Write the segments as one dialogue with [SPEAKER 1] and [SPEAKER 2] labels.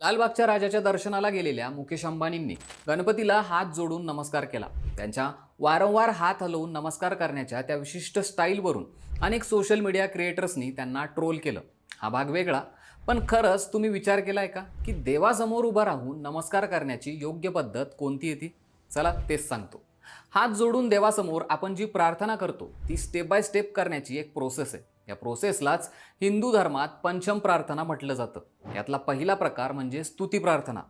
[SPEAKER 1] लालबागच्या राजाच्या दर्शनाला गेलेल्या मुकेश अंबानींनी गणपतीला हात जोडून नमस्कार केला. त्यांच्या वारंवार हात हलवून नमस्कार करण्याच्या त्या विशिष्ट स्टाईलवरून अनेक सोशल मीडिया क्रिएटर्सनी त्यांना ट्रोल केलं. हा भाग वेगळा, पण खरंच तुम्ही विचार केलाय का की देवासमोर उभं राहून नमस्कार करण्याची योग्य पद्धत कोणती येते? चला तेच सांगतो. हात जोडून देवासमोर आपण जी प्रार्थना करतो ती स्टेप बाय स्टेप करण्याची एक प्रोसेस आहे. या प्रोसेसलाच हिंदू धर्मात पंचम प्रार्थना म्हटलं जातं. यातला पहिला प्रकार म्हणजे स्तुती प्रार्थना,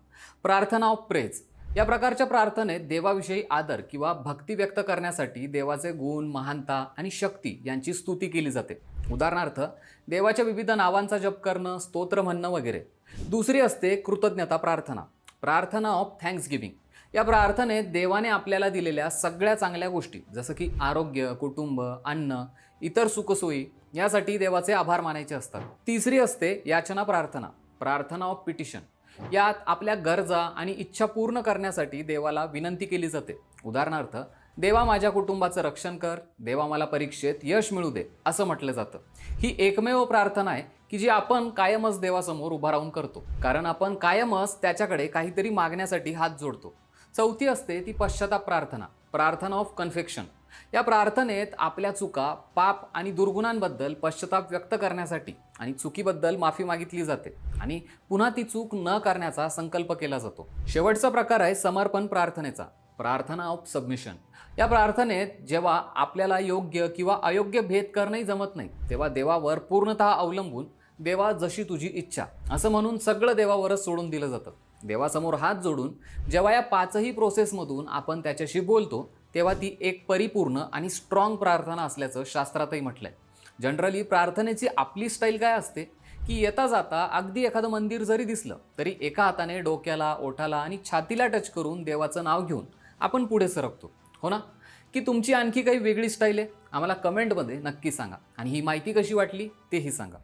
[SPEAKER 1] प्रार्थना ऑफ प्रेज. या प्रकारच्या प्रार्थनेत देवाविषयी आदर किंवा भक्ती व्यक्त करण्यासाठी देवाचे गुण, महानता आणि शक्ती यांची स्तुती केली जाते. उदाहरणार्थ, देवाच्या विविध नावांचा जप करणं, स्तोत्र म्हणणं वगैरे. दुसरी असते कृतज्ञता प्रार्थना, प्रार्थना ऑफ थँक्सगिव्हिंग. या प्रार्थनेत देवाने आपल्याला दिलेल्या सगळ्या चांगल्या गोष्टी जसं की आरोग्य, कुटुंब, अन्न, इतर सुखसोयी यासाठी देवाचे आभार मानायचे असतात. तिसरी असते याचना प्रार्थना, प्रार्थना ऑफ पिटिशन. यात आपल्या गरजा आणि इच्छा पूर्ण करण्यासाठी देवाला विनंती केली जाते. उदाहरणार्थ, देवा माझ्या कुटुंबाचं रक्षण कर, देवा मला परीक्षेत यश मिळू दे, असं म्हटलं जातं. ही एकमेव प्रार्थना आहे की जी आपण कायमच देवासमोर उभा राहून करतो, कारण आपण कायमच त्याच्याकडे काहीतरी मागण्यासाठी हात जोडतो. चौथी असते ती पश्चाताप प्रार्थना, प्रार्थना ऑफ कन्फेक्शन. या प्रार्थनेत आपल्या चुका, पाप आणि दुर्गुणांबद्दल पश्चाताप व्यक्त करण्यासाठी आणि चुकीबद्दल माफी मागितली जाते आणि पुन्हा ती चूक न करण्याचा संकल्प केला जातो. शेवटचा प्रकार आहे समर्पण प्रार्थनेचा, प्रार्थना ऑफ सबमिशन. या प्रार्थनेत जेव्हा आपल्याला योग्य किंवा अयोग्य भेद करणंही जमत नाही, तेव्हा देवावर पूर्णतः अवलंबून देवा जशी तुझी इच्छा असं म्हणून सगळं देवावरच सोडून दिलं जातं. देवासमोर हात जोडून जेव्हा या पाचही प्रोसेसमधून आपण त्याच्याशी बोलतो, तेव्हा ती एक परिपूर्ण आणि स्ट्रॉंग प्रार्थना असल्याचं शास्त्रातही म्हटलंय. जनरली प्रार्थनेची आपली स्टाईल काय असते की येता जाता अगदी एखादं मंदिर जरी दिसलं तरी एका हाताने डोक्याला, ओठाला आणि छातीला टच करून देवाचं नाव घेऊन आपण पुढे सरकतो, हो ना? की तुमची आणखी काही वेगळी स्टाईल आहे? आम्हाला कमेंटमध्ये नक्की सांगा आणि ही माहिती कशी वाटली तेही सांगा.